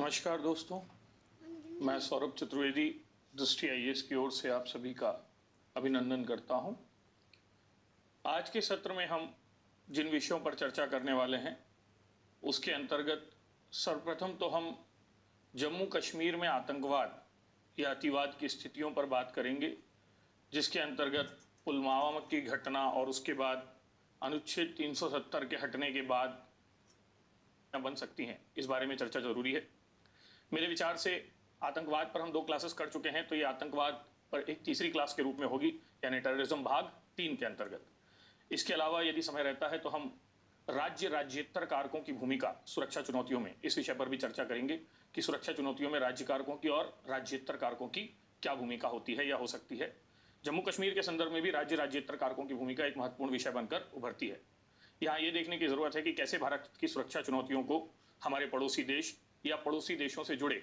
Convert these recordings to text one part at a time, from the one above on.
नमस्कार दोस्तों, मैं सौरभ चतुर्वेदी दृष्टि आईएएस की ओर से आप सभी का अभिनंदन करता हूं। आज के सत्र में हम जिन विषयों पर चर्चा करने वाले हैं उसके अंतर्गत सर्वप्रथम तो हम जम्मू कश्मीर में आतंकवाद या अतिवाद की स्थितियों पर बात करेंगे, जिसके अंतर्गत पुलवामा की घटना और उसके बाद अनुच्छेद 370 के हटने के बाद बन सकती हैं, इस बारे में चर्चा जरूरी है। मेरे विचार से आतंकवाद पर हम 2 क्लासेस कर चुके हैं, तो ये आतंकवाद पर एक तीसरी क्लास के रूप में होगी, यानी टेररिज्म भाग 3 के अंतर्गत। इसके अलावा यदि समय रहता है तो हम राज्येतर कारकों की भूमिका सुरक्षा चुनौतियों में, इस विषय पर भी चर्चा करेंगे कि सुरक्षा चुनौतियों में राज्य कारकों की और राज्येतर कारकों की क्या भूमिका होती है या हो सकती है। जम्मू कश्मीर के संदर्भ में भी राज्येतर कारकों की भूमिका एक महत्वपूर्ण विषय बनकर उभरती है। यहाँ ये देखने की जरूरत है कि कैसे भारत की सुरक्षा चुनौतियों को हमारे पड़ोसी देश या पड़ोसी देशों से जुड़े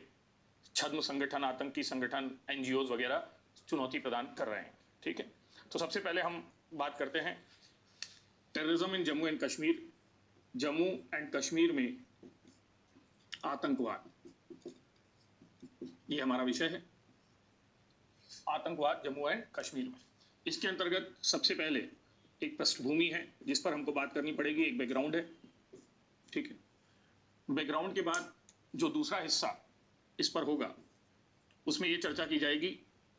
छद्म संगठन, आतंकी संगठन, एनजीओज वगैरह चुनौती प्रदान कर रहे हैं। ठीक है, तो सबसे पहले हम बात करते हैं terrorism in Jammu and Kashmir. Jammu and Kashmir में आतंकवाद, ये हमारा विषय है, आतंकवाद जम्मू एंड कश्मीर में। इसके अंतर्गत सबसे पहले एक पृष्ठभूमि है जिस पर हमको बात करनी पड़ेगी, एक बैकग्राउंड है। ठीक है, बैकग्राउंड के बाद जो दूसरा हिस्सा इस पर होगा उसमें ये चर्चा की जाएगी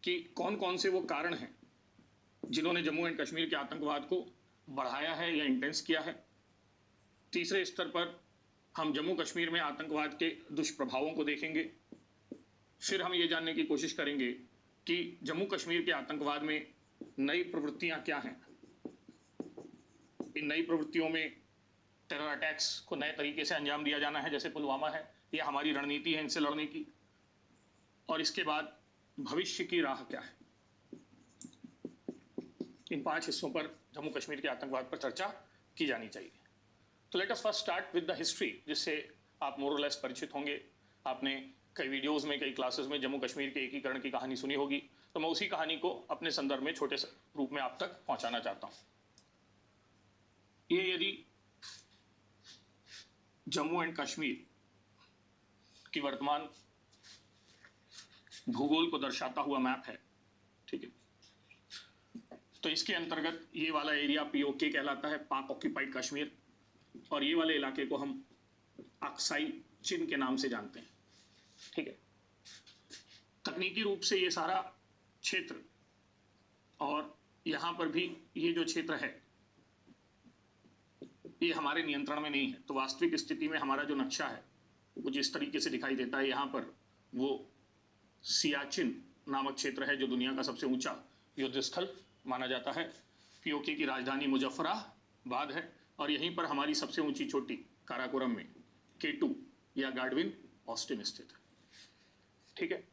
कि कौन कौन से वो कारण हैं जिन्होंने जम्मू एंड कश्मीर के आतंकवाद को बढ़ाया है या इंटेंस किया है। तीसरे स्तर पर हम जम्मू कश्मीर में आतंकवाद के दुष्प्रभावों को देखेंगे। फिर हम ये जानने की कोशिश करेंगे कि जम्मू कश्मीर के आतंकवाद में नई प्रवृत्तियां क्या हैं। इन नई प्रवृत्तियों में टेरर अटैक्स को नए तरीके से अंजाम दिया जाना है, जैसे पुलवामा है, यह हमारी रणनीति है इनसे लड़ने की। और इसके बाद भविष्य की राह क्या है। इन 5 हिस्सों पर जम्मू कश्मीर के आतंकवाद पर चर्चा की जानी चाहिए। तो let us first start with the history, जिससे आप मोर और लेस परिचित होंगे। आपने कई वीडियोस में, कई क्लासेस में जम्मू कश्मीर के एकीकरण की कहानी सुनी होगी, तो मैं उसी कहानी को अपने संदर्भ में छोटे रूप में आप तक पहुंचाना चाहता हूं। ये यदि जम्मू एंड कश्मीर की वर्तमान भूगोल को दर्शाता हुआ मैप है, ठीक है, तो इसके अंतर्गत ये वाला एरिया पीओके कहलाता है, पाक ऑक्यूपाइड कश्मीर, और ये वाले इलाके को हम अक्साई चिन के नाम से जानते हैं। ठीक है, तकनीकी रूप से ये सारा क्षेत्र और यहां पर भी ये जो क्षेत्र है ये हमारे नियंत्रण में नहीं है। तो वास्तविक स्थिति में हमारा जो नक्शा है वो जिस तरीके से दिखाई देता है, यहाँ पर वो सियाचिन नामक क्षेत्र है जो दुनिया का सबसे ऊंचा युद्ध स्थल माना जाता है। पीओके की राजधानी मुजफ्फराबाद है और यहीं पर हमारी सबसे ऊंची चोटी काराकोरम में K2 या गार्डविन ऑस्टिन स्थित है। ठीक है,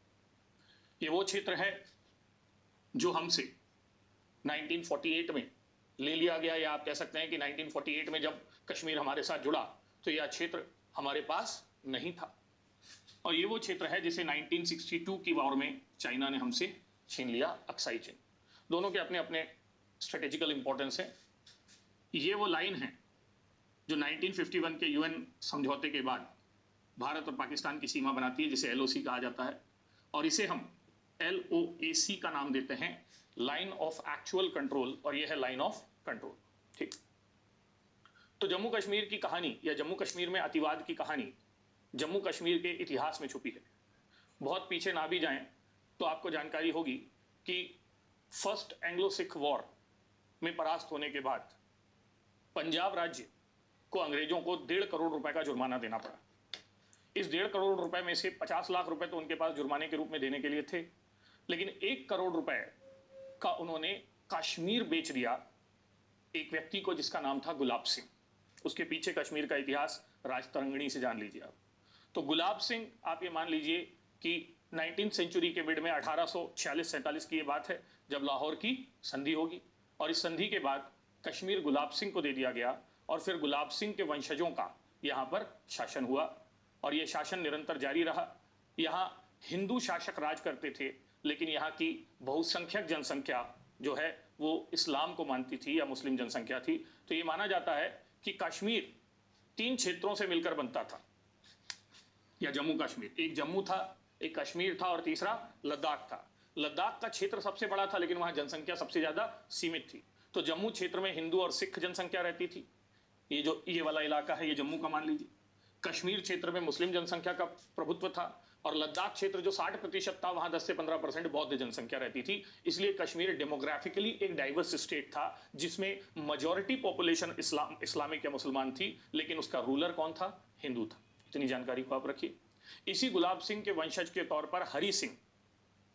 ये वो क्षेत्र है जो हमसे 1948 में ले लिया गया, या आप कह सकते हैं कि 1948 में जब कश्मीर हमारे साथ जुड़ा तो यह क्षेत्र हमारे पास नहीं था। और ये वो क्षेत्र है जिसे 1962 की वॉर में चाइना ने हमसे छीन लिया, अक्साई चिन। दोनों के अपने अपने स्ट्रेटेजिकल इंपॉर्टेंस है। ये वो लाइन है जो 1951 के यूएन समझौते के बाद भारत और पाकिस्तान की सीमा बनाती है, जिसे LOC कहा जाता है, और इसे हम LOAC का नाम देते हैं, लाइन ऑफ एक्चुअल कंट्रोल, और यह है लाइन ऑफ कंट्रोल। ठीक, तो जम्मू कश्मीर की कहानी या जम्मू कश्मीर में अतिवाद की कहानी जम्मू कश्मीर के इतिहास में छुपी है। बहुत पीछे ना भी जाएं तो आपको जानकारी होगी कि फर्स्ट एंग्लो सिख वॉर में परास्त होने के बाद पंजाब राज्य को अंग्रेजों को 1.5 करोड़ रुपए का जुर्माना देना पड़ा। इस 1.5 करोड़ रुपए में से 50 लाख रुपए तो उनके पास जुर्माने के रूप में देने के लिए थे, लेकिन 1 करोड़ रुपए का उन्होंने कश्मीर बेच दिया एक व्यक्ति को जिसका नाम था गुलाब सिंह। उसके पीछे कश्मीर का इतिहास राजतरंगिणी से जान लीजिए आप। तो गुलाब सिंह, आप ये मान लीजिए कि 19वीं सेंचुरी के मिड में 1846-47 की ये बात है, जब लाहौर की संधि होगी, और इस संधि के बाद कश्मीर गुलाब सिंह को दे दिया गया, और फिर गुलाब सिंह के वंशजों का यहाँ पर शासन हुआ, और ये शासन निरंतर जारी रहा। यहाँ हिंदू शासक राज करते थे, लेकिन यहाँ की बहुसंख्यक जनसंख्या जो है वो इस्लाम को मानती थी या मुस्लिम जनसंख्या थी। तो ये माना जाता है कि कश्मीर 3 क्षेत्रों से मिलकर बनता था। या जम्मू कश्मीर, एक जम्मू था, एक कश्मीर था और तीसरा लद्दाख था। लद्दाख का क्षेत्र सबसे बड़ा था लेकिन वहां जनसंख्या सबसे ज्यादा सीमित थी। तो जम्मू क्षेत्र में हिंदू और सिख जनसंख्या रहती थी। ये वाला इलाका है, ये जम्मू का मान लीजिए। कश्मीर क्षेत्र में मुस्लिम जनसंख्या का प्रभुत्व था और लद्दाख क्षेत्र जो 60% था, वहां 10 से 15% बौद्ध जनसंख्या रहती थी। इसलिए कश्मीर डेमोग्राफिकली एक डाइवर्स स्टेट था जिसमें मेजॉरिटी पॉपुलेशन इस्लामिक या मुसलमान थी, लेकिन उसका रूलर कौन था? हिंदू था। इतनी जानकारी को आप रखिए। इसी गुलाब सिंह के वंशज के तौर पर हरि सिंह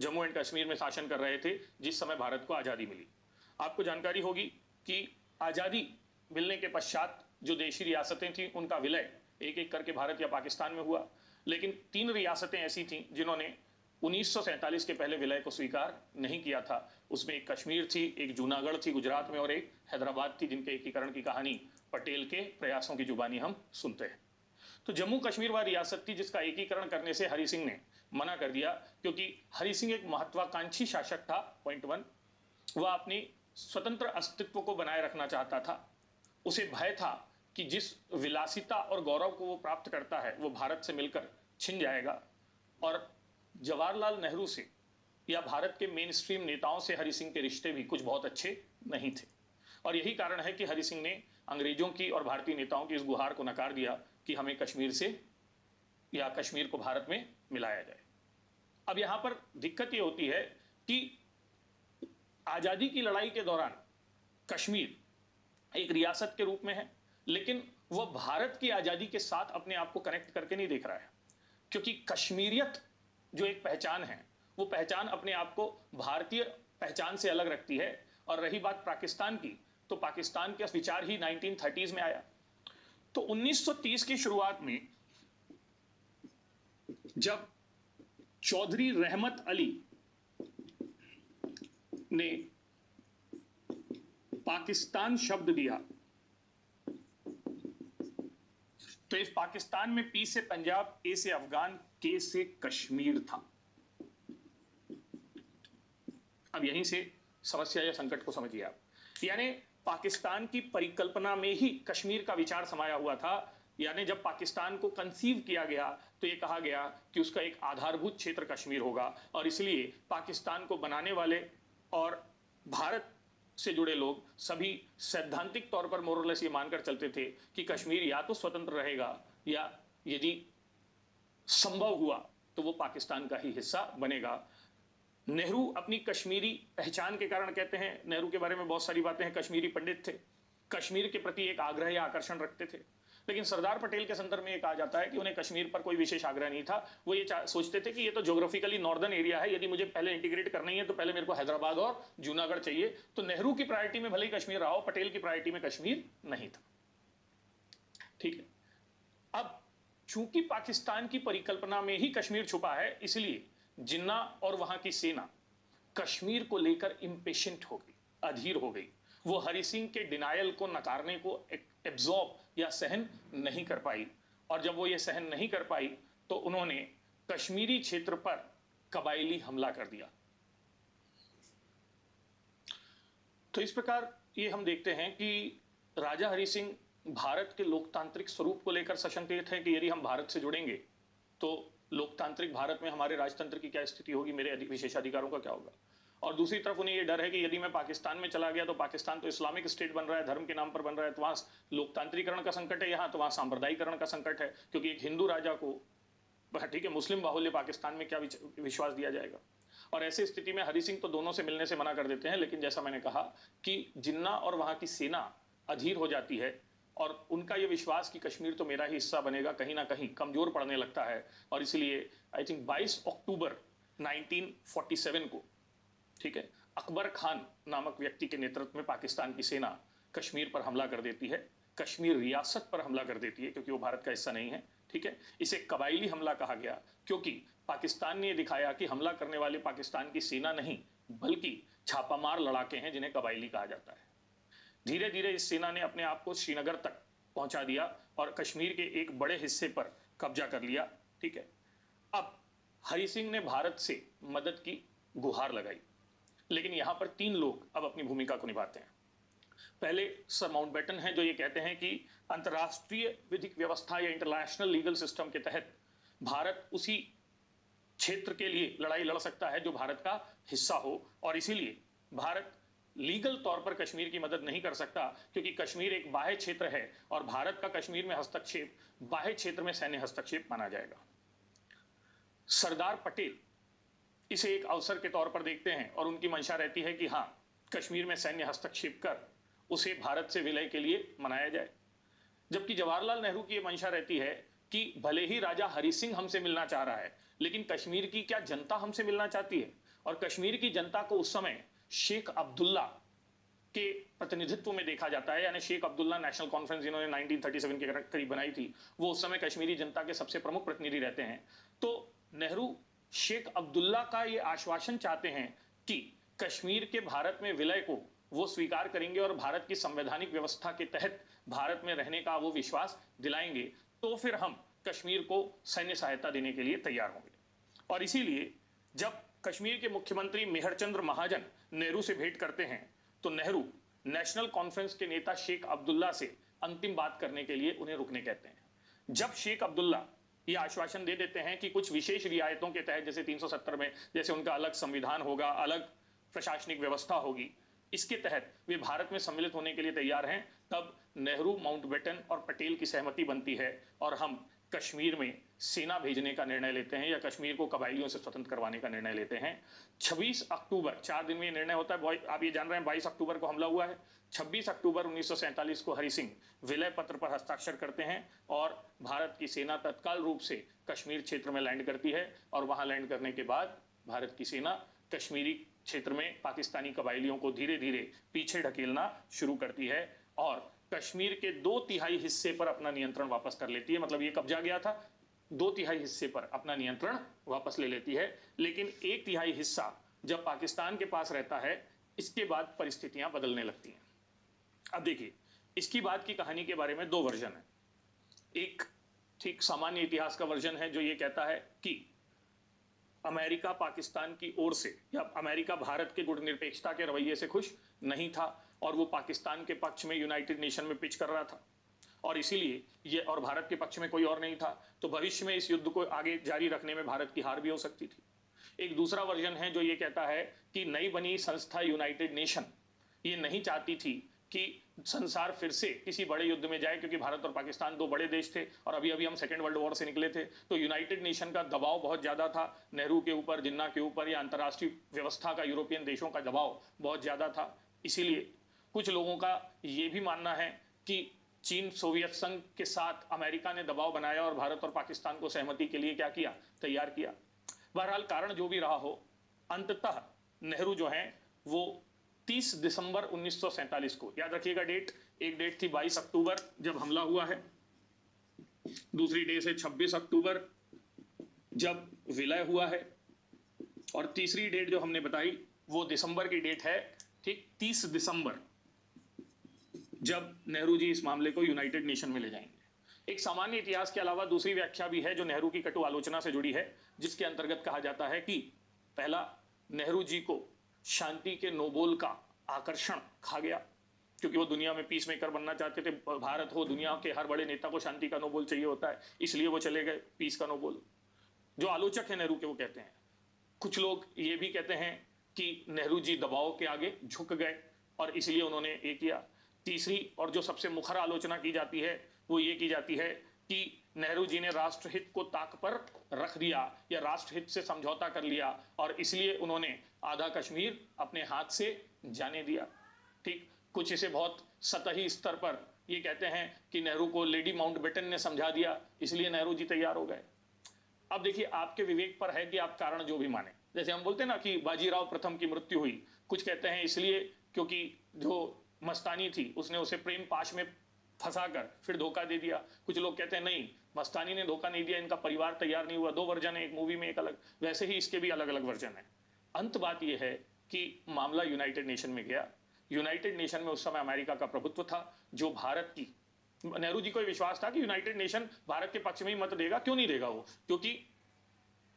जम्मू एंड कश्मीर में शासन कर रहे थे जिस समय भारत को आजादी मिली। आपको जानकारी होगी कि आजादी मिलने के पश्चात जो देशी रियासतें थी उनका विलय एक एक करके भारत या पाकिस्तान में हुआ, लेकिन 3 रियासतें ऐसी थीं जिन्होंने 1947 के पहले विलय को स्वीकार नहीं किया था। उसमें एक कश्मीर थी, एक जूनागढ़ थी गुजरात में और एक हैदराबाद थी, जिनके एकीकरण की कहानी पटेल के प्रयासों की जुबानी हम सुनते हैं। तो जम्मू कश्मीर वह रियासत थी जिसका एकीकरण करने से हरि सिंह ने मना कर दिया, क्योंकि हरि सिंह एक महत्वाकांक्षी शासक था। पॉइंट 1, वह अपनी स्वतंत्र अस्तित्व को बनाए रखना चाहता था। उसे भय था कि जिस विलासिता और गौरव को वो प्राप्त करता है वो भारत से मिलकर छिन जाएगा। और जवाहरलाल नेहरू से या भारत के मेन स्ट्रीम नेताओं से हरि सिंह के रिश्ते भी कुछ बहुत अच्छे नहीं थे। और यही कारण है कि हरि सिंह ने अंग्रेजों की और भारतीय नेताओं की इस गुहार को नकार दिया कि हमें कश्मीर से या कश्मीर को भारत में मिलाया जाए। अब यहां पर दिक्कत यह होती है कि आजादी की लड़ाई के दौरान कश्मीर एक रियासत के रूप में है, लेकिन वह भारत की आजादी के साथ अपने आप को कनेक्ट करके नहीं देख रहा है, क्योंकि कश्मीरियत जो एक पहचान है वो पहचान अपने आप को भारतीय पहचान से अलग रखती है। और रही बात पाकिस्तान की, तो पाकिस्तान का विचार ही 1930s में आया। तो 1930 की शुरुआत में जब चौधरी रहमत अली ने पाकिस्तान शब्द दिया, तो इस पाकिस्तान में पी से पंजाब, ए से अफगान, के से कश्मीर था। अब यहीं से समस्या या संकट को समझिए आप। यानी पाकिस्तान की परिकल्पना में ही कश्मीर का विचार समाया हुआ था। यानी जब पाकिस्तान को कंसीव किया गया तो ये कहा गया कि उसका एक आधारभूत क्षेत्र कश्मीर होगा, और इसलिए पाकिस्तान को बनाने वाले और भारत से जुड़े लोग सभी सैद्धांतिक तौर पर मोरलेस ये मानकर चलते थे कि कश्मीर या तो स्वतंत्र रहेगा या यदि संभव हुआ तो वो पाकिस्तान का ही हिस्सा बनेगा। नेहरू अपनी कश्मीरी पहचान के कारण कहते हैं, नेहरू के बारे में बहुत सारी बातें हैं, कश्मीरी पंडित थे, कश्मीर के प्रति एक आग्रह या आकर्षण रखते थे। लेकिन सरदार पटेल के संदर्भ में ये कहा जाता है कि उन्हें कश्मीर पर कोई विशेष आग्रह नहीं था। वो ये सोचते थे कि ये तो ज्योग्राफिकली नॉर्दर्न एरिया है, यदि मुझे पहले इंटीग्रेट करना ही है तो पहले मेरे को हैदराबाद और जूनागढ़ चाहिए। तो नेहरू की प्रायोरिटी में भले ही कश्मीर रहा हो, पटेल की प्रायोरिटी में कश्मीर नहीं था। ठीक है। अब चूंकि पाकिस्तान की परिकल्पना में ही कश्मीर छुपा है, इसलिए जिन्ना और वहां की सेना कश्मीर को लेकर इंपेशेंट हो गई, अधीर हो गई। वो हरि सिंह के डिनायल को नकारने को एब्जॉर्ब या सहन नहीं कर पाई, और जब वो ये सहन नहीं कर पाई तो उन्होंने कश्मीरी क्षेत्र पर कबायली हमला कर दिया। तो इस प्रकार ये हम देखते हैं कि राजा हरि सिंह भारत के लोकतांत्रिक स्वरूप को लेकर सशंकित हैं कि यदि हम भारत से जुड़ेंगे तो लोकतांत्रिक भारत में हमारे राजतंत्र की क्या स्थिति होगी, मेरे विशेषाधिकारों का क्या होगा। और दूसरी तरफ उन्हें यह डर है कि यदि मैं पाकिस्तान में चला गया तो पाकिस्तान तो इस्लामिक स्टेट बन रहा है, धर्म के नाम पर बन रहा है, तो वहां लोकतांत्रिकरण का संकट है, यहाँ तो वहां सांप्रदायिकरण का संकट है, क्योंकि एक हिंदू राजा को, ठीक है, मुस्लिम बाहुल्य पाकिस्तान में क्या विश्वास दिया जाएगा। और ऐसी स्थिति में हरि सिंह तो दोनों से मिलने से मना कर देते हैं, लेकिन जैसा मैंने कहा कि जिन्ना और वहां की सेना अधीर हो जाती है और उनका यह विश्वास कि कश्मीर तो मेरा ही हिस्सा बनेगा कहीं ना कहीं कमजोर पड़ने लगता है। और इसलिए आई थिंक 22 अक्टूबर 1947 को, ठीक है, अकबर खान नामक व्यक्ति के नेतृत्व में पाकिस्तान की सेना कश्मीर पर हमला कर देती है, कश्मीर रियासत पर हमला कर देती है, क्योंकि वो भारत का हिस्सा नहीं है। ठीक है, इसे कबायली हमला कहा गया क्योंकि पाकिस्तान ने दिखाया कि हमला करने वाले पाकिस्तान की सेना नहीं बल्कि छापामार लड़ाके हैं जिन्हें कबायली कहा जाता है। धीरे धीरे इस सेना ने अपने आप को श्रीनगर तक पहुंचा दिया और कश्मीर के एक बड़े हिस्से पर कब्जा कर लिया। ठीक है, अब हरि सिंह ने भारत से मदद की गुहार लगाई, लेकिन यहां पर 3 लोग अब अपनी भूमिका को निभाते हैं। पहले सर माउंटबेटन हैं जो ये कहते हैं कि अंतर्राष्ट्रीय विधिक व्यवस्था या इंटरनेशनल लीगल सिस्टम के तहत भारत उसी क्षेत्र के लिए लड़ाई लड़ सकता है जो भारत का हिस्सा हो, और इसीलिए भारत लीगल तौर पर कश्मीर की मदद नहीं कर सकता, क्योंकि कश्मीर एक बाह्य क्षेत्र है और भारत का कश्मीर में हस्तक्षेप बाह्य क्षेत्र में सैन्य हस्तक्षेप माना जाएगा। सरदार पटेल इसे एक अवसर के तौर पर देखते हैं और उनकी मंशा रहती है कि हाँ, कश्मीर में सैन्य हस्तक्षेप कर उसे भारत से विलय के लिए मनाया जाए। जबकि जवाहरलाल नेहरू की यह मंशा रहती है कि भले ही राजा हरि सिंह हमसे मिलना चाह रहा है, लेकिन कश्मीर की क्या जनता हमसे मिलना चाहती है? और कश्मीर की जनता को उस समय शेख अब्दुल्ला के प्रतिनिधित्व में देखा जाता है, यानी शेख अब्दुल्ला नेशनल कॉन्फ्रेंस जिन्होंने 1937 के करीब बनाई थी, वो उस समय कश्मीरी जनता के सबसे प्रमुख प्रतिनिधि रहते हैं। तो नेहरू शेख अब्दुल्ला का ये आश्वासन चाहते हैं कि कश्मीर के भारत में विलय को वो स्वीकार करेंगे और भारत की संवैधानिक व्यवस्था के तहत भारत में रहने का वो विश्वास दिलाएंगे, तो फिर हम कश्मीर को सैन्य सहायता देने के लिए तैयार होंगे। और इसीलिए जब कश्मीर के मुख्यमंत्री मेहरचंद्र महाजन नेहरू से भेंट करते हैं, तो नेहरू नेशनल कॉन्फ्रेंस के नेता शेख अब्दुल्ला से अंतिम बात करने के लिए उन्हें रुकने कहते हैं। जब शेख अब्दुल्ला ये आश्वासन दे देते हैं कि कुछ विशेष रियायतों के तहत, जैसे 370 में, जैसे उनका अलग संविधान होगा, अलग प्रशासनिक व्यवस्था होगी, इसके तहत वे भारत में सम्मिलित होने के लिए तैयार हैं, तब नेहरू, माउंटबेटन और पटेल की सहमति बनती है और हम कश्मीर में सेना भेजने का निर्णय लेते हैं या कश्मीर को कबायलियों से स्वतंत्र करवाने का निर्णय लेते हैं। 26 अक्टूबर, 4 दिन में ये निर्णय होता है। आप ये जान रहे हैं 22 अक्टूबर को हमला हुआ है। 26 अक्टूबर 1947 को हरि सिंह विलय पत्र पर हस्ताक्षर करते हैं और भारत की सेना तत्काल रूप से कश्मीर क्षेत्र में लैंड करती है। और वहां लैंड करने के बाद भारत की सेना कश्मीरी क्षेत्र में पाकिस्तानी कबायलियों को धीरे धीरे पीछे ढकेलना शुरू करती है और कश्मीर के 2/3 हिस्से पर अपना नियंत्रण वापस कर लेती है। मतलब ये कब्जा गया था, 2/3 हिस्से पर अपना नियंत्रण वापस ले लेती है। लेकिन 1/3 हिस्सा जब पाकिस्तान के पास रहता है, इसके बाद परिस्थितियां बदलने लगती हैं। अब देखिए, इसकी बात की कहानी के बारे में 2 वर्जन है। एक ठीक सामान्य इतिहास का वर्जन है जो ये कहता है कि अमेरिका पाकिस्तान की ओर से, या अमेरिका भारत के गुटनिरपेक्षता के रवैये से खुश नहीं था और वो पाकिस्तान के पक्ष में यूनाइटेड नेशन में पिच कर रहा था, और इसीलिए ये, और भारत के पक्ष में कोई और नहीं था, तो भविष्य में इस युद्ध को आगे जारी रखने में भारत की हार भी हो सकती थी। एक दूसरा वर्जन है जो ये कहता है कि नई बनी संस्था यूनाइटेड नेशन ये नहीं चाहती थी कि संसार फिर से किसी बड़े युद्ध में जाए, क्योंकि भारत और पाकिस्तान 2 बड़े देश थे और अभी अभी हम सेकेंड वर्ल्ड वॉर से निकले थे। तो यूनाइटेड नेशन का दबाव बहुत ज़्यादा था नेहरू के ऊपर, जिन्ना के ऊपर, या अंतर्राष्ट्रीय व्यवस्था का, यूरोपियन देशों का दबाव बहुत ज़्यादा था। इसीलिए कुछ लोगों का ये भी मानना है कि चीन, सोवियत संघ के साथ अमेरिका ने दबाव बनाया और भारत और पाकिस्तान को सहमति के लिए क्या किया, तैयार किया। बहरहाल, कारण जो भी रहा हो, अंततः नेहरू जो हैं वो 30 दिसंबर 1947 को, याद रखिएगा डेट, एक डेट थी 22 अक्टूबर जब हमला हुआ है, दूसरी डेट है 26 अक्टूबर जब विलय हुआ है, और तीसरी डेट जो हमने बताई वो दिसंबर की डेट है, ठीक 30 दिसंबर, जब नेहरू जी इस मामले को यूनाइटेड नेशन में ले जाएंगे। एक सामान्य इतिहास के अलावा दूसरी व्याख्या भी है जो नेहरू की कटु आलोचना से जुड़ी है, जिसके अंतर्गत कहा जाता है कि पहला, नेहरू जी को शांति के नोबेल का आकर्षण खा गया, क्योंकि वो दुनिया में पीस मेकर बनना चाहते थे। भारत हो, दुनिया के हर बड़े नेता को शांति का नोबेल चाहिए होता है, इसलिए वो चले गए पीस का नोबेल। जो आलोचक है नेहरू के वो कहते हैं। कुछ लोग ये भी कहते हैं कि नेहरू जी दबाव के आगे झुक गए और इसलिए उन्होंने ये किया। तीसरी और जो सबसे मुखर आलोचना की जाती है वो ये की जाती है कि नेहरू जी ने राष्ट्रहित को ताक पर रख दिया या राष्ट्रहित से समझौता कर लिया और इसलिए उन्होंने आधा कश्मीर अपने हाथ से जाने दिया। ठीक, कुछ इसे बहुत सतही स्तर पर ये कहते हैं कि नेहरू को लेडी माउंटबेटन ने समझा दिया, इसलिए नेहरू जी तैयार हो गए। अब देखिए, आपके विवेक पर है कि आप कारण जो भी माने। जैसे हम बोलते हैं ना कि बाजीराव प्रथम की मृत्यु हुई, कुछ कहते हैं इसलिए क्योंकि जो मस्तानी थी उसने उसे प्रेम पाश में फंसाकर फिर धोखा दे दिया। कुछ लोग कहते हैं नहीं, मस्तानी ने धोखा नहीं दिया, इनका परिवार तैयार नहीं हुआ। 2 वर्जन है, एक मूवी में एक अलग, वैसे ही इसके भी अलग अलग वर्जन है। अंत बात यह है कि मामला यूनाइटेड नेशन में गया। यूनाइटेड नेशन में उस समय अमेरिका का प्रभुत्व था, जो भारत की, नेहरू जी को विश्वास था कि यूनाइटेड नेशन भारत के पक्ष में ही मत देगा। क्यों नहीं देगा वो? क्योंकि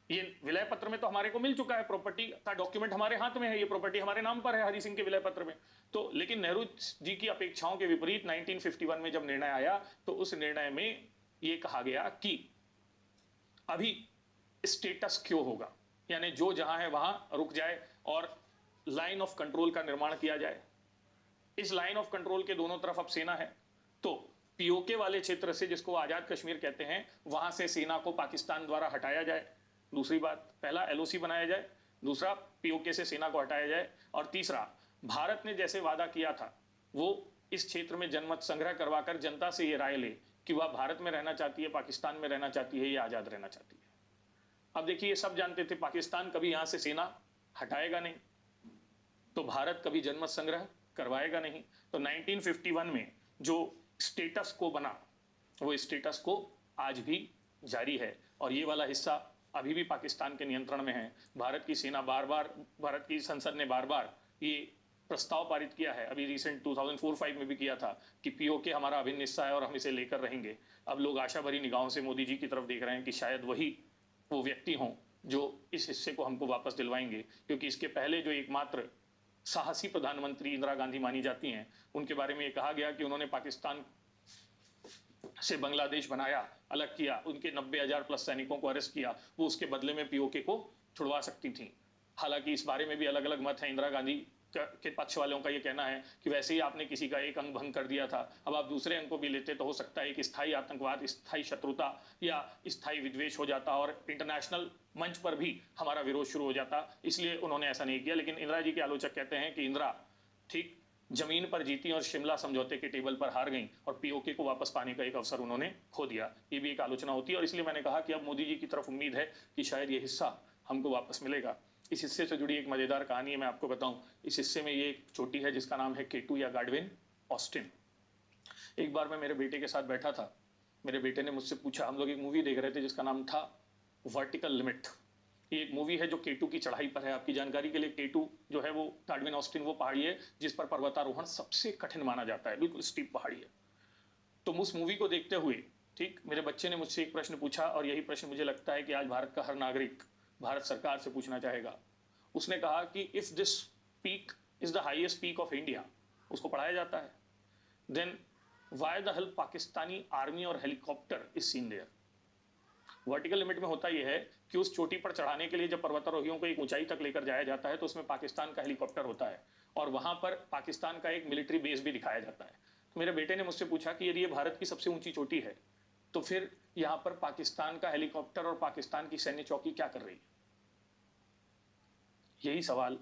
ये विलय पत्र में तो हमारे को मिल चुका है, प्रॉपर्टी का डॉक्यूमेंट हमारे हाथ में है, ये प्रॉपर्टी हमारे नाम पर है हरि सिंह के विलय पत्र में। तो लेकिन नेहरू जी की अपेक्षाओं के विपरीत 1951 में जब निर्णय आया तो उस निर्णय में ये कहा गया कि अभी स्टेटस क्यों होगा, यानी जो जहां है वहां रुक जाए और लाइन ऑफ कंट्रोल का निर्माण किया जाए। इस लाइन ऑफ कंट्रोल के दोनों तरफ अब सेना है, तो पीओके वाले क्षेत्र से, जिसको आजाद कश्मीर कहते हैं, वहां से सेना को पाकिस्तान द्वारा हटाया जाए। दूसरी बात, पहला एलओसी बनाया जाए, दूसरा पीओके से सेना को हटाया जाए, और तीसरा भारत ने जैसे वादा किया था वो इस क्षेत्र में जनमत संग्रह करवाकर जनता से ये राय ले कि वह भारत में रहना चाहती है, पाकिस्तान में रहना चाहती है या आजाद रहना चाहती है। अब देखिए, ये सब जानते थे पाकिस्तान कभी यहां से सेना हटाएगा नहीं, तो भारत कभी जनमत संग्रह करवाएगा नहीं। तो 1951 में जो स्टेटस को बना, वो स्टेटस को आज भी जारी है, और ये वाला हिस्सा अभी भी पाकिस्तान के नियंत्रण में है। भारत की सेना बार बार, भारत की संसद ने बार बार ये प्रस्ताव पारित किया है, अभी रिसेंट 2004-05 में भी किया था कि पीओके हमारा अभिन्न हिस्सा है और हम इसे लेकर रहेंगे। अब लोग आशा भरी निगाहों से मोदी जी की तरफ देख रहे हैं कि शायद वही वो व्यक्ति हों जो इस हिस्से को हमको वापस दिलवाएंगे, क्योंकि इसके पहले जो एकमात्र साहसी प्रधानमंत्री इंदिरा गांधी मानी जाती हैं, उनके बारे में ये कहा गया कि उन्होंने पाकिस्तान से बांग्लादेश बनाया, अलग किया, उनके 90,000 प्लस सैनिकों को अरेस्ट किया, वो उसके बदले में पीओके को छुड़वा सकती थी। हालांकि इस बारे में भी अलग अलग मत हैं। इंदिरा गांधी के पक्ष वालों का ये कहना है कि वैसे ही आपने किसी का एक अंग भंग कर दिया था, अब आप दूसरे अंग को भी लेते तो हो सकता है कि स्थायी आतंकवाद, स्थायी शत्रुता या स्थायी विद्वेष हो जाता और इंटरनेशनल मंच पर भी हमारा विरोध शुरू हो जाता, इसलिए उन्होंने ऐसा नहीं किया। लेकिन इंदिरा जी के आलोचक कहते हैं कि इंदिरा ठीक जमीन पर जीती और शिमला समझौते के टेबल पर हार गई और पीओके को वापस पाने का एक अवसर उन्होंने खो दिया। ये भी एक आलोचना होती है, और इसलिए मैंने कहा कि अब मोदी जी की तरफ उम्मीद है कि शायद ये हिस्सा हमको वापस मिलेगा। इस हिस्से से जुड़ी एक मजेदार कहानी है, मैं आपको बताऊं। इस हिस्से में ये एक चोटी है जिसका नाम है केटू या गाडविन ऑस्टिन। एक बार मैं मेरे बेटे के साथ बैठा था, मेरे बेटे ने मुझसे पूछा, हम लोग एक मूवी देख रहे थे जिसका नाम था वर्टिकल लिमिट। ये एक मूवी है जो केटू की चढ़ाई पर है। आपकी जानकारी के लिए, केटू जो है वो गाडविन ऑस्टिन वो पहाड़ी है जिस पर पर्वतारोहण सबसे कठिन माना जाता है, बिल्कुल स्टीप पहाड़ी है। तो उस मूवी को देखते हुए ठीक मेरे बच्चे ने मुझसे एक प्रश्न पूछा, और यही प्रश्न मुझे लगता है कि आज भारत का हर नागरिक भारत सरकार से पूछना चाहेगा। उसने कहा कि if this peak is the highest peak of India, उसको पढ़ाया जाता है, then why the hell Pakistani army और helicopter is seen there. Vertical limit में होता यह है कि उस चोटी पर चढ़ाने के लिए जब पर्वतारोहियों को एक ऊंचाई तक लेकर जाया जाता है तो उसमें पाकिस्तान का हेलीकॉप्टर होता है, और वहां पर पाकिस्तान का एक मिलिट्री बेस भी दिखाया जाता है। तो मेरे बेटे ने मुझसे पूछा कि यदि ये भारत की सबसे ऊंची चोटी है तो फिर यहां पर पाकिस्तान का हेलीकॉप्टर और पाकिस्तान की सैन्य चौकी क्या कर रही है। यही सवाल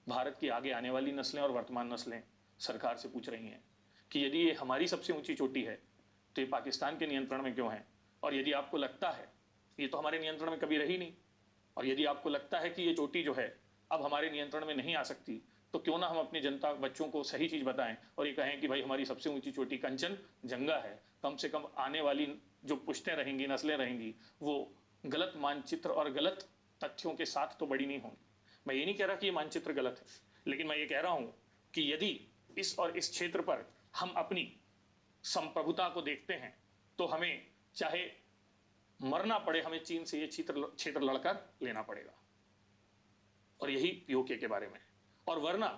भारत की आगे आने वाली नस्लें और वर्तमान नस्लें सरकार से पूछ रही हैं कि यदि ये हमारी सबसे ऊंची चोटी है तो ये पाकिस्तान के नियंत्रण में क्यों है, और यदि आपको लगता है ये तो हमारे नियंत्रण में कभी रही नहीं, और यदि आपको लगता है कि ये चोटी जो है अब हमारे नियंत्रण में नहीं आ सकती, तो क्यों ना हम अपनी जनता बच्चों को सही चीज बताएं और ये कहें कि भाई हमारी सबसे ऊंची चोटी कंचनजंगा है। कम से कम आने वाली जो पुश्तें रहेंगी, नस्लें रहेंगी, वो गलत मानचित्र और गलत तथ्यों के साथ तो बड़ी नहीं होंगी। मैं ये नहीं कह रहा कि ये मानचित्र गलत है, लेकिन मैं ये कह रहा हूं कि यदि इस और इस क्षेत्र पर हम अपनी संप्रभुता को देखते हैं तो हमें चाहे मरना पड़े, हमें चीन से ये क्षेत्र लड़कर लेना पड़ेगा। और यही पीओके के बारे में। और वरना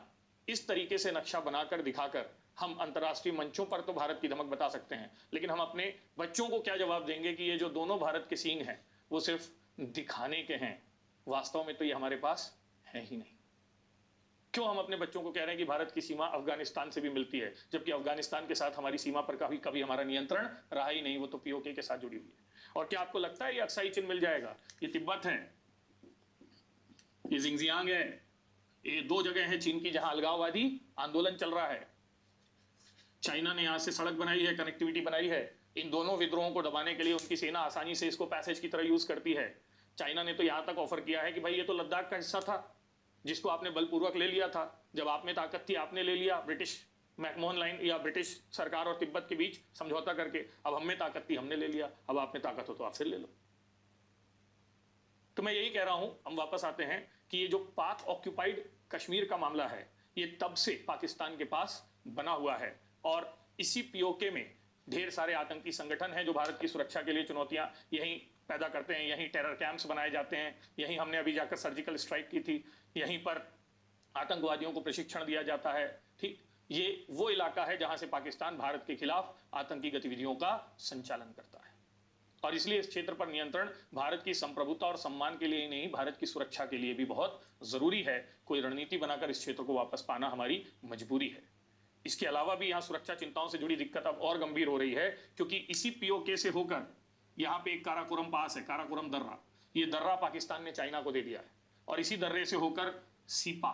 इस तरीके से नक्शा बनाकर दिखाकर हम अंतर्राष्ट्रीय मंचों पर तो भारत की धमक बता सकते हैं, लेकिन हम अपने बच्चों को क्या जवाब देंगे कि ये जो दोनों भारत के सींग हैं वो सिर्फ दिखाने के हैं, वास्तव में तो ये हमारे पास है ही नहीं। क्यों हम अपने बच्चों को कह रहे हैं कि भारत की सीमा अफगानिस्तान से भी मिलती है, जबकि अफगानिस्तान के साथ हमारी सीमा पर कभी कभी हमारा नियंत्रण रहा ही नहीं, वो तो पीओके के साथ जुड़ी हुई है। और क्या आपको लगता है ये अक्साई चिन्ह मिल जाएगा? ये तिब्बत है, ये जिंगजियांग है, ये दो जगह है चीन की जहां अलगाववादी आंदोलन चल रहा है। चाइना ने यहां से सड़क बनाई है, कनेक्टिविटी बनाई है। इन दोनों विद्रोहों को दबाने के लिए उनकी सेना आसानी से इसको पैसेज की तरह यूज करती है। चाइना ने तो यहां तक ऑफर किया है कि भाई ये तो लद्दाख का हिस्सा था जिसको आपने बलपूर्वक ले लिया था, जब आप में ताकत थी आपने ले लिया, ब्रिटिश मैकमोहन लाइन या ब्रिटिश सरकार और तिब्बत के बीच समझौता करके। अब हम में ताकत थी, हमने ले लिया, अब आप में ताकत हो तो आप फिर ले लो। तो मैं यही कह रहा हूं, हम वापस आते हैं कि ये जो पाक ऑक्यूपाइड कश्मीर का मामला है ये तब से पाकिस्तान के पास बना हुआ है, और इसी पीओके में ढेर सारे आतंकी संगठन हैं जो भारत की सुरक्षा के लिए चुनौतियां यहीं पैदा करते हैं। यहीं टेरर कैंप्स बनाए जाते हैं, यहीं हमने अभी जाकर सर्जिकल स्ट्राइक की थी, यहीं पर आतंकवादियों को प्रशिक्षण दिया जाता है। ठीक, ये वो इलाका है जहां से पाकिस्तान भारत के खिलाफ आतंकी गतिविधियों का संचालन करता है। और इसलिए इस क्षेत्र पर नियंत्रण भारत की संप्रभुता और सम्मान के लिए ही नहीं, भारत की सुरक्षा के लिए भी बहुत जरूरी है। कोई रणनीति बनाकर इस क्षेत्र को वापस पाना हमारी मजबूरी है। इसके अलावा भी यहाँ सुरक्षा चिंताओं से जुड़ी दिक्कत अब और गंभीर हो रही है, क्योंकि इसी पीओके से होकर यहाँ पे एक काराकोरम पास है, काराकोरम दर्रा। ये दर्रा पाकिस्तान ने चाइना को दे दिया है, और इसी दर्रे से होकर cepa,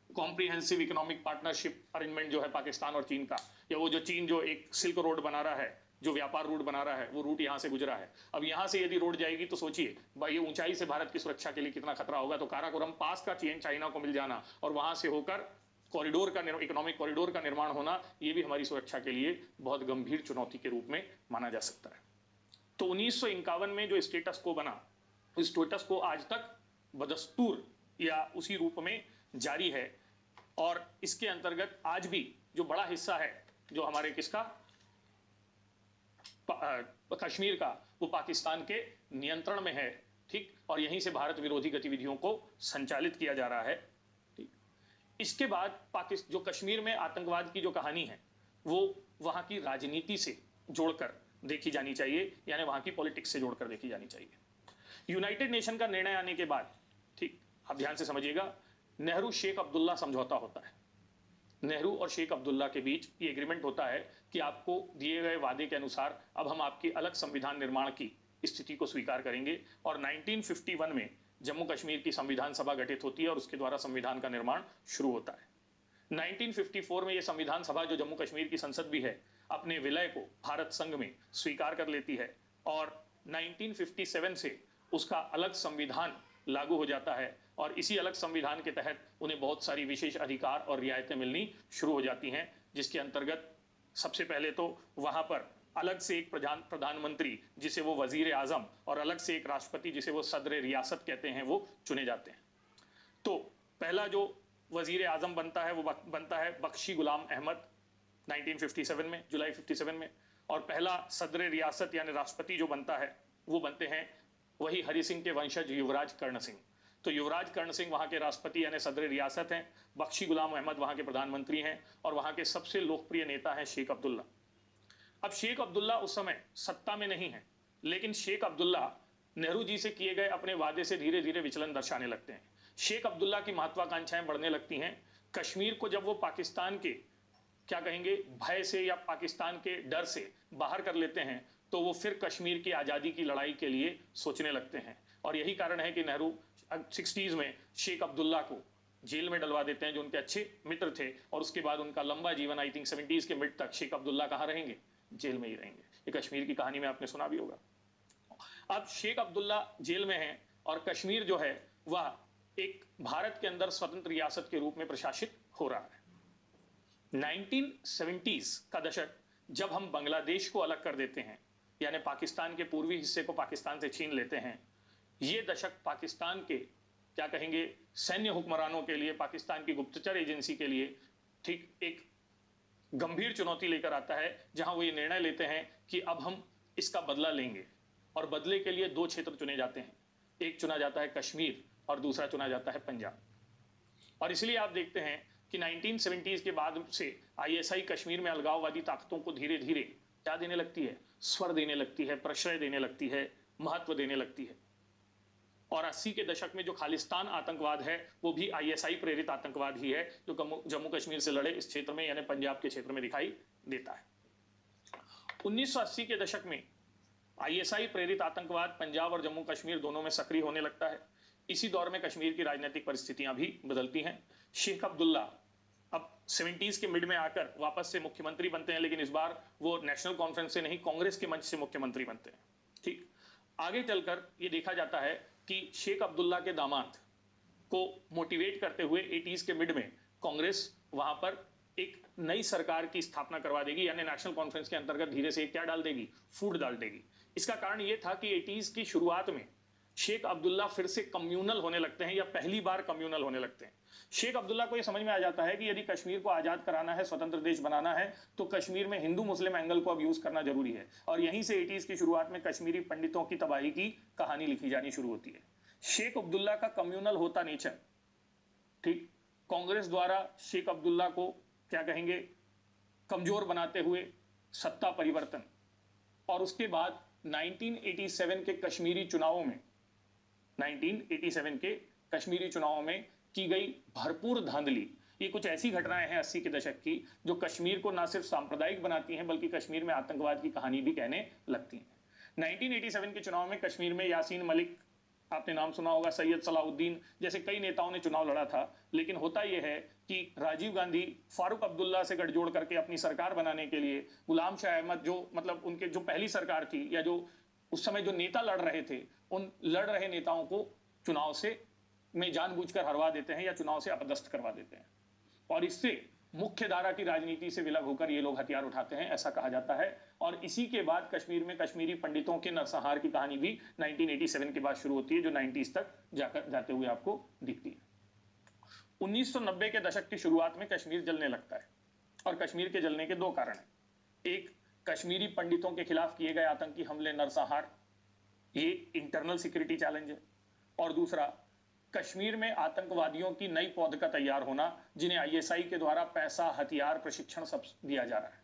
comprehensive economic partnership arrangement जो है पाकिस्तान और चीन का, या वो जो चीन जो एक सिल्क रोड बना रहा है, जो व्यापार रूट बना रहा है, वो रूट यहाँ से गुजरा है। अब यहाँ से यदि रोड जाएगी तो सोचिए भाई, ये ऊंचाई से भारत की सुरक्षा के लिए कितना खतरा होगा। तो काराकोरम पास का चीन चाइना को मिल जाना और वहां से होकर कॉरिडोर का, इकोनॉमिक कॉरिडोर का निर्माण होना, ये भी हमारी सुरक्षा के लिए बहुत गंभीर चुनौती के रूप में माना जा सकता है। तो 1951 में जो स्टेटस को बना, उस स्टेटस को आज तक बदस्तूर या उसी रूप में जारी है, और इसके अंतर्गत आज भी जो बड़ा हिस्सा है जो हमारे किसका, कश्मीर का, वो पाकिस्तान के नियंत्रण में है। ठीक, और यहीं से भारत विरोधी गतिविधियों को संचालित किया जा रहा है। ठीक, इसके बाद पाकिस्तान, जो कश्मीर में आतंकवाद की जो कहानी है, वो वहां की राजनीति से जोड़कर देखी जानी चाहिए, यानी वहां की पॉलिटिक्स से जोड़कर देखी जानी चाहिए। यूनाइटेड नेशन का निर्णय आने के बाद, ठीक, आप ध्यान से समझिएगा, नेहरू शेख अब्दुल्ला समझौता होता है। नेहरू और शेख अब्दुल्ला के बीच ये एग्रीमेंट होता है कि आपको दिए गए वादे के अनुसार अब हम आपकी अलग संविधान निर्माण की स्थिति को स्वीकार करेंगे। और 1951 में जम्मू कश्मीर की संविधान सभा गठित होती है और उसके द्वारा संविधान का निर्माण शुरू होता है। 1954 में ये संविधान सभा, जो जम्मू कश्मीर की संसद भी है, अपने विलय को भारत संघ में स्वीकार कर लेती है, और 1957 से उसका अलग संविधान लागू हो जाता है, और इसी अलग संविधान के तहत उन्हें बहुत सारी विशेष अधिकार और रियायतें मिलनी शुरू हो जाती हैं, जिसके अंतर्गत सबसे पहले तो वहां पर अलग से एक प्रधानमंत्री जिसे वो वजीर आजम, और अलग से एक राष्ट्रपति जिसे वो सदर रियासत कहते हैं, वो चुने जाते हैं। तो पहला जो वजीर आजम बनता है वो बनता है बख्शी गुलाम अहमद 1957 में, जुलाई 57 में, और पहला सदर रियासत यानी राष्ट्रपति जो बनता है वो बनते हैं वही हरि सिंह के वंशज युवराज कर्ण सिंह। तो युवराज कर्ण सिंह वहां के राष्ट्रपति यानी सदर रियासत हैं, बख्शी गुलाम अहमद वहां के प्रधानमंत्री हैं, और वहां के सबसे लोकप्रिय नेता हैं शेख अब्दुल्ला। अब शेख अब्दुल्ला उस समय सत्ता में नहीं है, लेकिन शेख अब्दुल्ला नेहरू जी से किए गए अपने वादे से धीरे धीरे विचलन दर्शाने लगते हैं। शेख अब्दुल्ला की महत्वाकांक्षाएं बढ़ने लगती हैं। कश्मीर को जब वो पाकिस्तान के, क्या कहेंगे, भय से या पाकिस्तान के डर से बाहर कर लेते हैं, तो वो फिर कश्मीर की आज़ादी की लड़ाई के लिए सोचने लगते हैं। और यही कारण है कि नेहरू 60s में शेख अब्दुल्ला को जेल में डलवा देते हैं, जो उनके अच्छे मित्र थे, और उसके बाद उनका लंबा जीवन, आई थिंक 70s के मिड तक शेख अब्दुल्ला कहाँ रहेंगे, जेल में ही रहेंगे। ये कश्मीर की कहानी में आपने सुना भी होगा। अब शेख अब्दुल्ला जेल में हैं, और कश्मीर जो है वह एक भारत के अंदर स्वतंत्र रियासत के रूप में प्रशासित हो रहा है। 1970s का दशक, जब हम बांग्लादेश को अलग कर देते हैं, यानी पाकिस्तान के पूर्वी हिस्से को पाकिस्तान से छीन लेते हैं, ये दशक पाकिस्तान के, क्या कहेंगे, सैन्य हुक्मरानों के लिए, पाकिस्तान की गुप्तचर एजेंसी के लिए ठीक एक गंभीर चुनौती लेकर आता है, जहां वो ये निर्णय लेते हैं कि अब हम इसका बदला लेंगे। और बदले के लिए दो क्षेत्र चुने जाते हैं, एक चुना जाता है कश्मीर और दूसरा चुना जाता है पंजाब। और इसलिए आप देखते हैं कि 1970s के बाद से आईएसआई कश्मीर में अलगाववादी ताकतों को धीरे धीरे क्या देने लगती है, स्वर देने लगती है, प्रश्रय देने लगती है, महत्व देने लगती है। और 80 के दशक में जो खालिस्तान आतंकवाद है, वो भी आईएसआई प्रेरित आतंकवाद ही है, जो जम्मू कश्मीर से लड़े इस क्षेत्र में, यानी पंजाब के क्षेत्र में दिखाई देता है। 1980 के दशक में आईएसआई प्रेरित आतंकवाद पंजाब और जम्मू कश्मीर दोनों में सक्रिय होने लगता है। इसी दौर में कश्मीर की राजनीतिक परिस्थितियां भी बदलती हैं। शेख अब्दुल्ला अब 70s के मिड में आकर वापस से मुख्यमंत्री बनते हैं, लेकिन इस बार वो नेशनल कॉन्फ्रेंस से नहीं, कांग्रेस के मंच से मुख्यमंत्री बनते हैं। ठीक, आगे चलकर ये देखा जाता है कि शेख अब्दुल्ला के दामाद को मोटिवेट करते हुए 80s के मिड में कांग्रेस वहां पर एक नई सरकार की स्थापना करवा देगी, यानी नेशनल कॉन्फ्रेंस के अंतर्गत धीरे से क्या डाल देगी, फूट डाल देगी। इसका कारण यह था कि 80s की शुरुआत में शेख अब्दुल्ला फिर से कम्युनल होने लगते हैं, या पहली बार कम्युनल होने लगते हैं। शेख अब्दुल्ला को यह समझ में आ जाता है कि यदि कश्मीर को आजाद कराना है, स्वतंत्र देश बनाना है, तो कश्मीर में हिंदू मुस्लिम एंगल को अब यूज करना जरूरी है। और यहीं से 80s की शुरुआत में कश्मीरी पंडितों की तबाही की कहानी लिखी जानी शुरू होती है। शेख अब्दुल्ला का कम्युनल होता नेचर, ठीक, कांग्रेस द्वारा शेख अब्दुल्ला को क्या कहेंगे, कमजोर बनाते हुए सत्ता परिवर्तन, और उसके बाद 1987 के कश्मीरी चुनावों में 1987 के कश्मीरी चुनावों में की गई भरपूर धांधली, ये कुछ ऐसी घटनाएं हैं 80 के दशक की जो कश्मीर को ना सिर्फ सांप्रदायिक बनाती हैं बल्कि कश्मीर में आतंकवाद की कहानी भी कहने लगती हैं। 1987 के चुनाव में कश्मीर में यासीन मलिक, आपने नाम सुना होगा, सैयद सलाउद्दीन जैसे कई नेताओं ने चुनाव लड़ा था, लेकिन होता यह है कि राजीव गांधी फारूक अब्दुल्ला से गठजोड़ करके अपनी सरकार बनाने के लिए गुलाम शाह अहमद, जो मतलब उनके जो पहली सरकार थी या जो उस समय जो नेता लड़ रहे थे, उन लड़ रहे नेताओं को चुनाव से में जानबूझकर हरवा देते हैं या चुनाव से अपदस्थ करवा देते हैं और इससे मुख्य धारा की राजनीति से विलग होकर ये लोग हथियार उठाते हैं, ऐसा कहा जाता है। और इसी के बाद कश्मीर में कश्मीरी पंडितों के नरसंहार की कहानी भी 1987 के बाद शुरू होती है, जो 90s तक जाते हुए आपको दिखती है। 1990 के दशक की शुरुआत में कश्मीर जलने लगता है और कश्मीर के जलने के दो कारण हैं। एक, कश्मीरी पंडितों के खिलाफ किए गए आतंकी हमले, नरसंहार, ये इंटरनल सिक्योरिटी चैलेंज है। और दूसरा, कश्मीर में आतंकवादियों की नई पौध का तैयार होना, जिन्हें आईएसआई के द्वारा पैसा, हथियार, प्रशिक्षण सब दिया जा रहा है।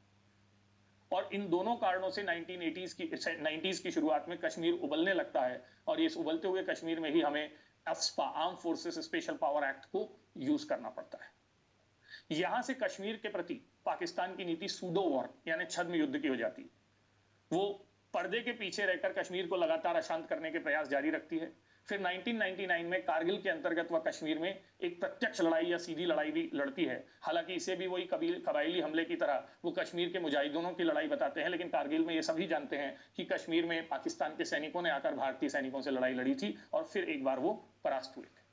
और इन दोनों कारणों से 90s की शुरुआत में कश्मीर उबलने लगता है और इस उबलते हुए कश्मीर में ही हमें AFSPA, arm forces special power act को यूज करना पड़ता है। यहां से कश्मीर के प्रति पाकिस्तान की नीति सूडो वॉर यानी छद्म युद्ध की हो जाती है। वो पर्दे के पीछे रहकर कश्मीर को लगातार अशांत करने के प्रयास जारी रखती है। फिर 1999 में कारगिल के अंतर्गत वह कश्मीर में एक प्रत्यक्ष लड़ाई या सीधी लड़ाई भी लड़ती है। हालांकि इसे भी वही कबायली हमले की तरह वो कश्मीर के मुजाहिदीनों की लड़ाई बताते हैं, लेकिन कारगिल में ये सभी जानते हैं कि कश्मीर में पाकिस्तान के सैनिकों ने आकर भारतीय सैनिकों से लड़ाई लड़ी थी और फिर एक बार वो परास्त हुए थे।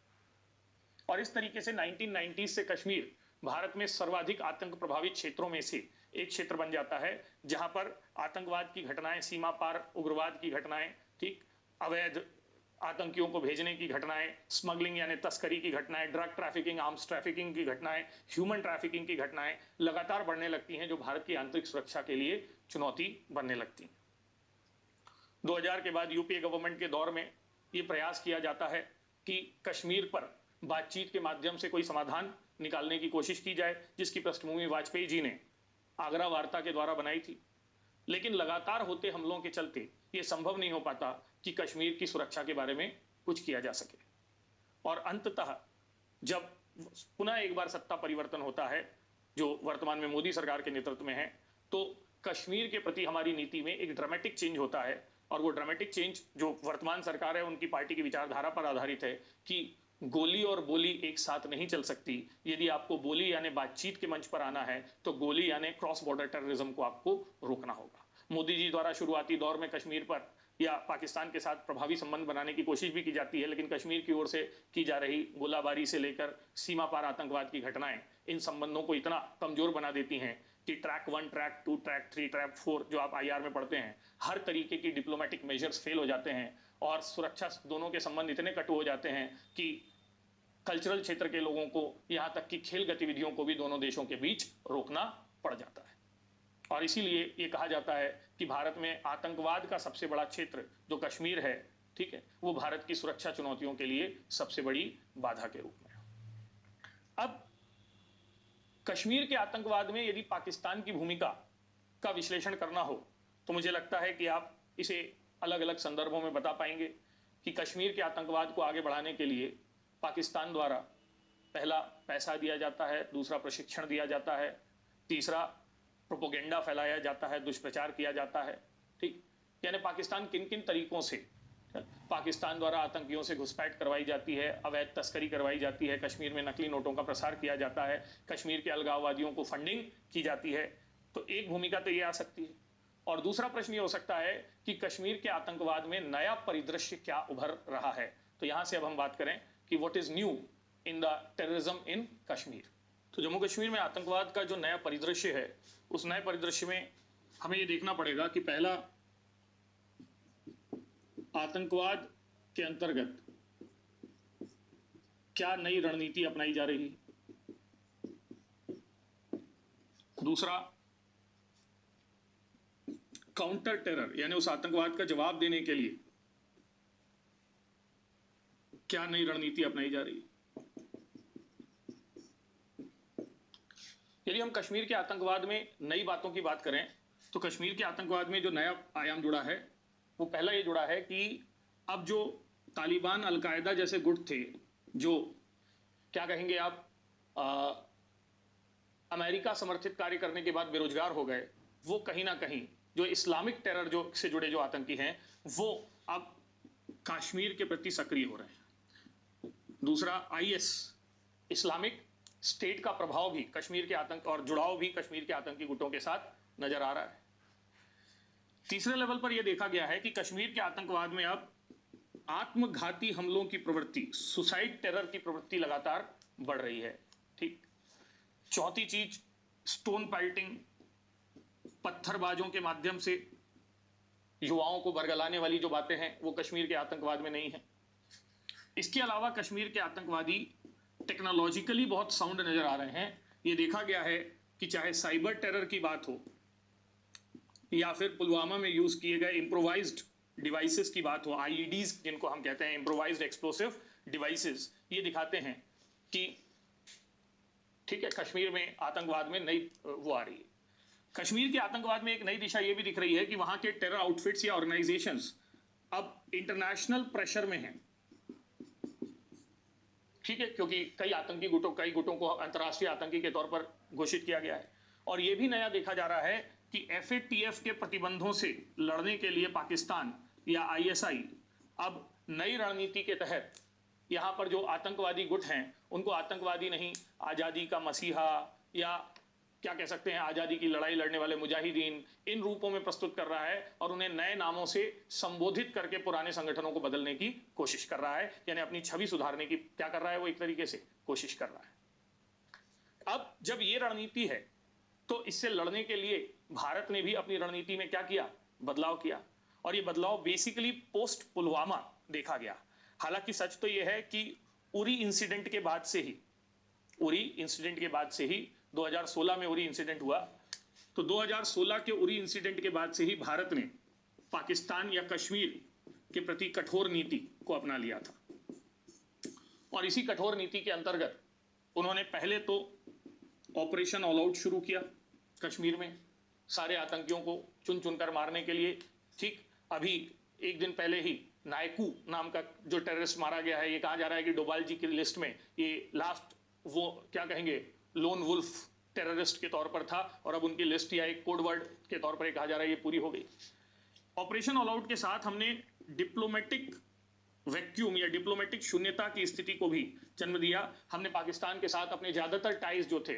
और इस तरीके से 1990 से कश्मीर भारत में सर्वाधिक आतंक प्रभावित क्षेत्रों में से एक क्षेत्र बन जाता है, जहां पर आतंकवाद की घटनाएं, सीमा पार उग्रवाद की घटनाएं, ठीक, अवैध आतंकियों को भेजने की घटनाएं, स्मगलिंग यानी तस्करी की घटनाएं, ड्रग ट्रैफिकिंग, आर्म्स ट्रैफिकिंग की घटनाएं, ह्यूमन ट्रैफिकिंग की घटनाएं लगातार बढ़ने लगती हैं, जो भारत की आंतरिक सुरक्षा के लिए चुनौती बनने लगती हैं। 2000 के बाद यूपीए गवर्नमेंट के दौर में ये प्रयास किया जाता है कि कश्मीर पर बातचीत के माध्यम से कोई समाधान निकालने की कोशिश की जाए, जिसकी पृष्ठभूमि वाजपेयी जी ने आगरा वार्ता के द्वारा बनाई थी। लेकिन लगातार होते हमलों के चलते ये संभव नहीं हो पाता कि कश्मीर की सुरक्षा के बारे में कुछ किया जा सके। और अंततः जब पुनः एक बार सत्ता परिवर्तन होता है, जो वर्तमान में मोदी सरकार के नेतृत्व में है, तो कश्मीर के प्रति हमारी नीति में एक ड्रामेटिक चेंज होता है। और वो ड्रामेटिक चेंज जो वर्तमान सरकार है उनकी पार्टी की विचारधारा पर आधारित है कि गोली और बोली एक साथ नहीं चल सकती। यदि आपको बोली यानी बातचीत के मंच पर आना है तो गोली यानी क्रॉस बॉर्डर टेररिज्म को आपको रोकना होगा। मोदी जी द्वारा शुरुआती दौर में कश्मीर पर या पाकिस्तान के साथ प्रभावी संबंध बनाने की कोशिश भी की जाती है, लेकिन कश्मीर की ओर से की जा रही गोलाबारी से लेकर सीमा पार आतंकवाद की घटनाएं इन संबंधों को इतना कमजोर बना देती हैं कि ट्रैक 1, ट्रैक 2, ट्रैक 3, ट्रैक 4 जो आप आईआर में पढ़ते हैं, हर तरीके की डिप्लोमेटिक मेजर्स फेल हो जाते हैं और सुरक्षा दोनों के संबंध इतने कटु हो जाते हैं कि कल्चरल क्षेत्र के लोगों को, यहाँ तक कि खेल गतिविधियों को भी दोनों देशों के बीच रोकना पड़ जाता है। और इसीलिए ये कहा जाता है कि भारत में आतंकवाद का सबसे बड़ा क्षेत्र जो कश्मीर है, ठीक है, वो भारत की सुरक्षा चुनौतियों के लिए सबसे बड़ी बाधा के रूप में है। अब कश्मीर के आतंकवाद में यदि पाकिस्तान की भूमिका का विश्लेषण करना हो तो मुझे लगता है कि आप इसे अलग अलग संदर्भों में बता पाएंगे कि कश्मीर के आतंकवाद को आगे बढ़ाने के लिए पाकिस्तान द्वारा पहला पैसा दिया जाता है, दूसरा प्रशिक्षण दिया जाता है, तीसरा प्रोपोगेंडा फैलाया जाता है, दुष्प्रचार किया जाता है, ठीक। यानी पाकिस्तान किन किन तरीकों से पाकिस्तान द्वारा आतंकियों से घुसपैठ करवाई जाती है, अवैध तस्करी करवाई जाती है, कश्मीर में नकली नोटों का प्रसार किया जाता है, कश्मीर के अलगाववादियों को फंडिंग की जाती है। तो एक भूमिका तो ये आ सकती है। और दूसरा प्रश्न ये हो सकता है कि कश्मीर के आतंकवाद में नया परिदृश्य क्या उभर रहा है। तो यहां से अब हम बात करें कि what is new in the terrorism in Kashmir. तो जम्मू कश्मीर में आतंकवाद का जो नया परिदृश्य है, उस नए परिदृश्य में हमें ये देखना पड़ेगा कि पहला, आतंकवाद के अंतर्गत क्या नई रणनीति अपनाई जा रही है। दूसरा, काउंटर टेरर यानी उस आतंकवाद का जवाब देने के लिए क्या नई रणनीति अपनाई जा रही है। यदि हम कश्मीर के आतंकवाद में नई बातों की बात करें तो कश्मीर के आतंकवाद में जो नया आयाम जुड़ा है वो पहला ये जुड़ा है कि अब जो तालिबान, अलकायदा जैसे गुट थे, जो क्या कहेंगे आप, अमेरिका समर्थित कार्य करने के बाद बेरोजगार हो गए, वो कहीं ना कहीं जो इस्लामिक टेरर जो से जुड़े जो आतंकी हैं, वो अब कश्मीर के प्रति सक्रिय हो रहे हैं। दूसरा, आईएस, इस्लामिक स्टेट का प्रभाव भी कश्मीर के आतंक और जुड़ाव भी कश्मीर के आतंकी गुटों के साथ नजर आ रहा है। तीसरे लेवल पर यह देखा गया है कि कश्मीर के आतंकवाद में अब आत्मघाती हमलों की प्रवृत्ति, सुसाइड टेरर की प्रवृत्ति लगातार बढ़ रही है। ठीक। चौथी चीज, स्टोन पेल्टिंग, पत्थरबाजों के माध्यम से युवाओं को बरगलाने वाली जो बातें हैं, वो कश्मीर के आतंकवाद में नहीं है। इसके अलावा कश्मीर के आतंकवादी टेक्नोलॉजिकली बहुत साउंड नजर आ रहे हैं। ये देखा गया है कि चाहे साइबर टेरर की बात हो या फिर पुलवामा में यूज किए गए इम्प्रोवाइज्ड डिवाइसेस की बात हो, आईईडीज जिनको हम कहते हैं, इम्प्रोवाइज्ड एक्सप्लोसिव डिवाइसेस, ये दिखाते हैं कि ठीक है, कश्मीर में आतंकवाद में नई वो आ रही है। कश्मीर के आतंकवाद में एक नई दिशा ये भी दिख रही है कि वहां के टेरर आउटफिट्स या ऑर्गेनाइजेशंस अब इंटरनेशनल प्रेशर में हैं। ठीक है, क्योंकि कई गुटों को अंतर्राष्ट्रीय आतंकी के तौर पर घोषित किया गया है। और यह भी नया देखा जा रहा है कि एफएटीएफ के प्रतिबंधों से लड़ने के लिए पाकिस्तान या आईएसआई अब नई रणनीति के तहत यहां पर जो आतंकवादी गुट हैं, उनको आतंकवादी नहीं, आजादी का मसीहा या क्या कह सकते हैं, आजादी की लड़ाई लड़ने वाले मुजाहिदीन, इन रूपों में प्रस्तुत कर रहा है और उन्हें नए नामों से संबोधित करके पुराने संगठनों को बदलने की कोशिश कर रहा है। यानी अपनी छवि सुधारने की क्या कर रहा है, वो एक तरीके से कोशिश कर रहा है। अब जब ये रणनीति है, तो इससे लड़ने के लिए भारत ने भी अपनी रणनीति में क्या किया, बदलाव किया। और ये बदलाव बेसिकली पोस्ट पुलवामा देखा गया। हालांकि सच तो यह है कि उरी इंसिडेंट के बाद से ही 2016 में उरी इंसिडेंट हुआ, तो 2016 के उरी इंसिडेंट के बाद से ही भारत ने पाकिस्तान या कश्मीर के प्रति कठोर नीति को अपना लिया था। और इसी कठोर नीति के अंतर्गत उन्होंने पहले तो ऑपरेशन ऑल आउट शुरू किया कश्मीर में, सारे आतंकियों को चुन चुनकर मारने के लिए। ठीक, अभी एक दिन पहले ही नायकू नाम का जो टेररिस्ट मारा गया है, ये कहा जा रहा है कि डोभाल जी की लिस्ट में ये लास्ट वो क्या कहेंगे लोन वुल्फ टेररिस्ट के तौर पर था, और अब उनकी लिस्ट या एक कोड वर्ड के तौर पर कहा जा रहा है ये पूरी हो गई। ऑपरेशन ऑल आउट के साथ हमने डिप्लोमेटिक वैक्यूम या डिप्लोमेटिक शून्यता की स्थिति को भी जन्म दिया। हमने पाकिस्तान के साथ अपने ज्यादातर टाइज जो थे